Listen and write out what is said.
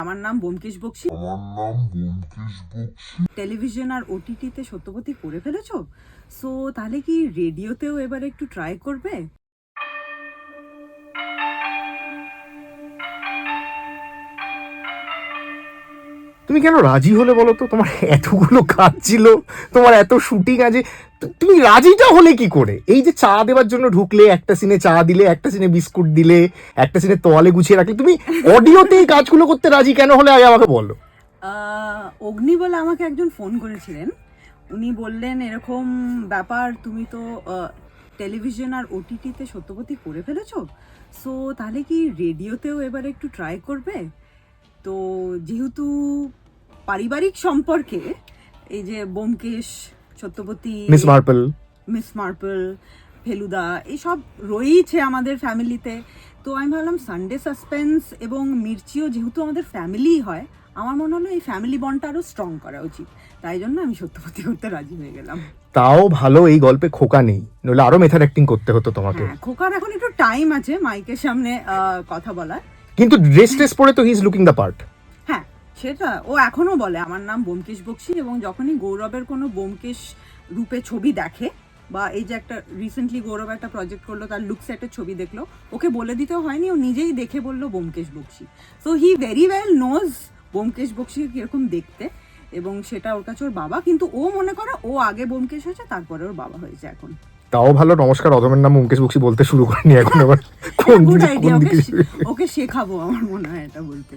আমার নাম ব্যোমকেশ বক্সী। টেলিভিশন আর ওটিটিতে সত্যবতী করে ফেলেছো, সো তাহলে কি রেডিওতেও এবার একটু ট্রাই করবে? তুমি কেন রাজি হলে বলো তো? তোমার এতগুলো কাজ ছিল, তোমার এত শুটিং আছে, তুমি রাজিটা হলে কি করে? এই যে চা দেওয়ার জন্য ঢুকলে, একটা সিনে চা দিলে, একটা সিনে বিস্কুট দিলে, একটা সিনে তোয়ালে গুছিয়ে রাখলে, তুমি অডিওতে এই কাজগুলো করতে রাজি কেন হলে আগে আমাকে বলো। অগ্নি বলে আমাকে একজন ফোন করেছিলেন, উনি বললেন এরকম ব্যাপার, তুমি তো টেলিভিশন আর ওটিটিতে সত্যবতী করে ফেলেছো, সো তাহলে কি রেডিওতেও এবার একটু ট্রাই করবে? তো যেহেতু পারিবারিক সম্পর্কে এই যে ব্যোমকেশ, সত্যবতী, মিস মার্পল, ফেলুদা এইসব রয়েছে আমাদের ফ্যামিলিতে, তো আমি ভাবলাম সানডে সাসপেন্স এবং মির্চিও যেহেতু আমাদের ফ্যামিলি হয়, আমার মনে হলো এই ফ্যামিলি বন্ডটা আরো স্ট্রং করা উচিত, তাই জন্য আমি সত্যবতী করতে রাজি হয়ে গেলাম। তাও ভালো এই গল্পে খোকা নেই, নইলে আরো মেথড অ্যাক্টিং করতে হতো তোমাকে। হ্যাঁ, খোকার এখন একটু টাইম আছে মাইকের সামনে কথা বলার। কিন্তু ড্রেস ট্রেস পরে তো he is looking the part. হ্যাঁ, সেটা ও এখনো বলে আমার নাম ব্যোমকেশ বক্সী, এবং যখনই গৌরবের কোনো ব্যোমকেশ রূপে ছবি দেখে, বা এই যে একটা রিসেন্টলি গৌরব একটা প্রজেক্ট করলো, তার লুক সেটের ছবি দেখলো, ওকে বলে দিতেও হয়নি, ও নিজেই দেখে বললো Byomkesh Bakshi. So he very well knows Byomkesh Bakshi কিরকম দেখতে, এবং সেটা ওর কাছে ওর বাবা, কিন্তু ও মনে করে ও আগে ব্যোমকেশ হয়েছে, তারপরে ওর বাবা হয়েছে এখন। তাও ভালো, নমস্কার অধমের নাম ব্যোমকেশ বক্সী বলতে শুরু করেনি এখন আবার। কোন গুড দিকে আইডিয়া, কোন দিকে ওকে শেখাবো আমার মনে হয় এটা বলতে।